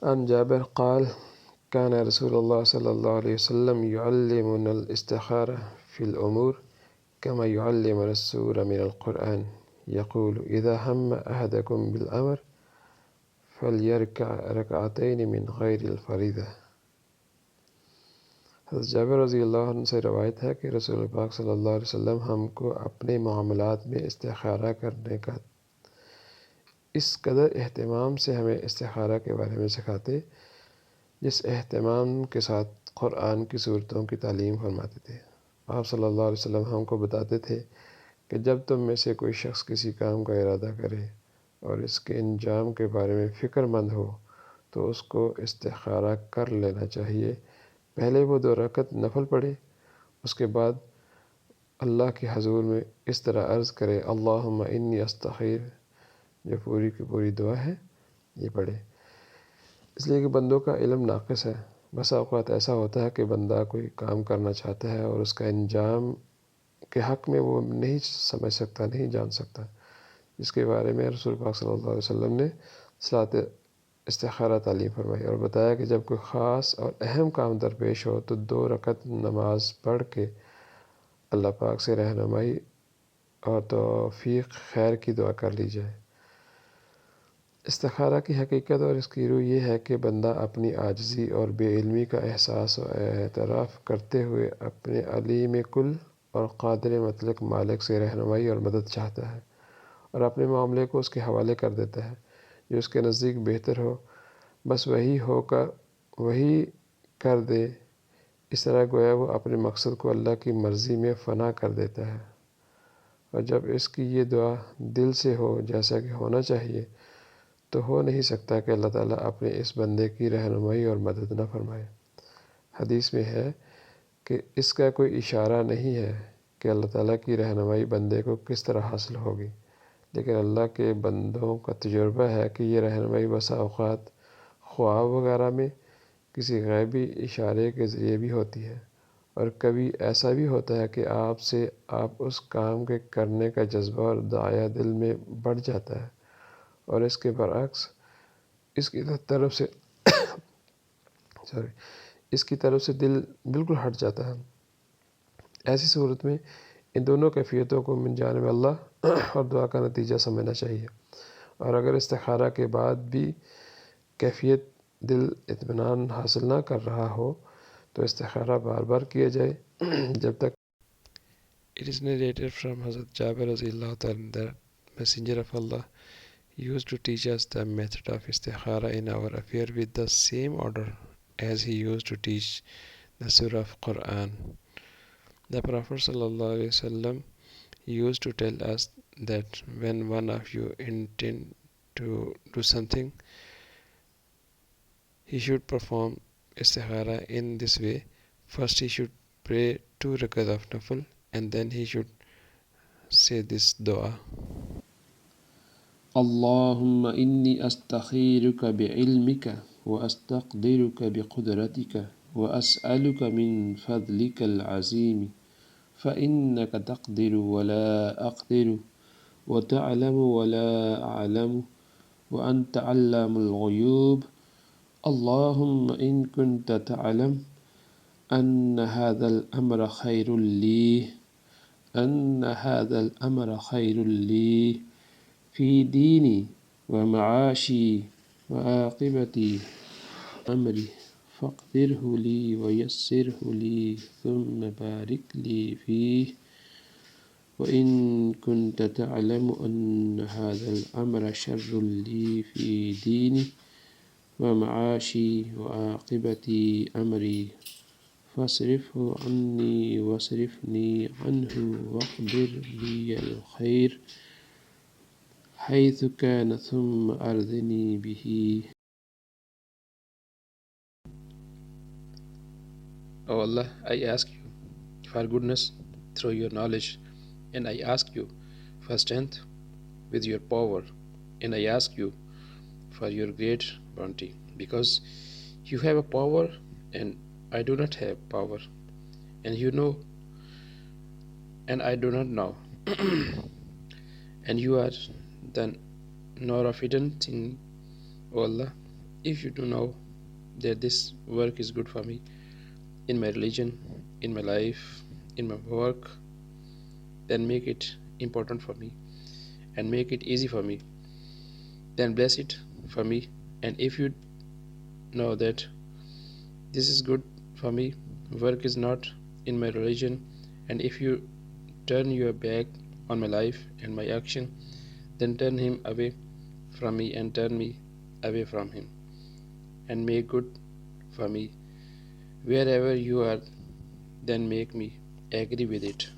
عن جابر قال كان رسول الله صلى الله عليه وسلم يعلمنا الاستخارة في الأمور كما يعلمنا السورة من القرآن يقول إذا هم أحدكم بالأمر فليركع ركعتين من غير الفریضہ۔ حضرت جابر رضی اللہ عنہ سے روایت ہے کہ رسول پاک صلی اللہ علیہ وسلم ہم کو اپنے معاملات میں استخارہ کرنے کا اس قدر اہتمام سے ہمیں استخارہ کے بارے میں سکھاتے جس اہتمام کے ساتھ قرآن کی صورتوں کی تعلیم فرماتے تھے۔ آپ صلی اللہ علیہ وسلم ہم کو بتاتے تھے کہ جب تم میں سے کوئی شخص کسی کام کا ارادہ کرے اور اس کے انجام کے بارے میں فکر مند ہو تو اس کو استخارہ کر لینا چاہیے۔ پہلے وہ 2 رکعت نفل پڑھے، اس کے بعد اللہ کے حضور میں اس طرح عرض کرے اللہم انی استخیر، جو پوری کی پوری دعا ہے یہ پڑھے۔ اس لیے کہ بندوں کا علم ناقص ہے۔ بس اوقات ایسا ہوتا ہے کہ بندہ کوئی کام کرنا چاہتا ہے اور اس کا انجام کے حق میں وہ نہیں سمجھ سکتا، نہیں جان سکتا، جس کے بارے میں رسول پاک صلی اللہ علیہ وسلم نے صلاۃ استخارہ تعلیم فرمائی اور بتایا کہ جب کوئی خاص اور اہم کام درپیش ہو تو 2 رکعت نماز پڑھ کے اللہ پاک سے رہنمائی اور توفیق خیر کی دعا کر لی جائے۔ استخارہ کی حقیقت اور اس کی روح یہ ہے کہ بندہ اپنی عاجزی اور بے علمی کا احساس و اعتراف کرتے ہوئے اپنے علیم کل اور قادر مطلق مالک سے رہنمائی اور مدد چاہتا ہے اور اپنے معاملے کو اس کے حوالے کر دیتا ہے جو اس کے نزدیک بہتر ہو، بس وہی کر دے۔ اس طرح گویا وہ اپنے مقصد کو اللہ کی مرضی میں فنا کر دیتا ہے، اور جب اس کی یہ دعا دل سے ہو جیسا کہ ہونا چاہیے تو ہو نہیں سکتا کہ اللہ تعالیٰ اپنے اس بندے کی رہنمائی اور مدد نہ فرمائے۔ حدیث میں ہے کہ اس کا کوئی اشارہ نہیں ہے کہ اللہ تعالیٰ کی رہنمائی بندے کو کس طرح حاصل ہوگی، لیکن اللہ کے بندوں کا تجربہ ہے کہ یہ رہنمائی بسا اوقات خواب وغیرہ میں کسی غیبی اشارے کے ذریعے بھی ہوتی ہے، اور کبھی ایسا بھی ہوتا ہے کہ آپ اس کام کے کرنے کا جذبہ اور داعیہ دل میں بڑھ جاتا ہے، اور اس کے برعکس اس کی طرف سے دل بالکل ہٹ جاتا ہے۔ ایسی صورت میں ان دونوں کیفیتوں کو من جانب اللہ اور دعا کا نتیجہ سمجھنا چاہیے، اور اگر استخارہ کے بعد بھی کیفیت دل اطمینان حاصل نہ کر رہا ہو تو استخارہ بار بار کیا جائے جب تک۔ It is narrated from Hazrat Jabir radhiyallahu ta'ala that Messenger of Allah used to teach us the method of istikhara in our affair with the same order as he used to teach the surah of Quran. The Prophet sallallahu alaihi wasallam used to tell us that when one of you intend to do something, he should perform istikhara in this way. First he should pray 2 rakat of nafil and then he should say this dua. اللهم إني أستخيرك بعلمك وأستقدرك بقدرتك وأسألك من فضلك العظيم فإنك تقدر ولا أقدر وتعلم ولا أعلم وأنت علام الغيوب. اللهم إن كنت تعلم أن هذا الأمر خير لي في ديني ومعاشي وعاقبة أمري فاقدره لي ويسره لي ثم بارك لي فيه. وإن كنت تعلم أن هذا الأمر شر لي في ديني ومعاشي وعاقبة أمري فاصرفه عني واصرفني عنه واقدر لي الخير حيث كان ثم أرضني به. O Allah, I ask you for goodness through your knowledge, and I ask you for strength with your power, and I ask you for your great bounty, because you have a power and I do not have power, and you know and I do not know, and you are the knower of hidden thing. O Allah, If you do know that this work is good for me in my religion, in my life, in my work, then make it important for me and make it easy for me. Then bless it for me. And if you know that this is good for me, work is not in my religion, and if you turn your back on my life and my action, then turn him away from me and turn me away from him, and make good for me. Wherever you are, then make me agree with it.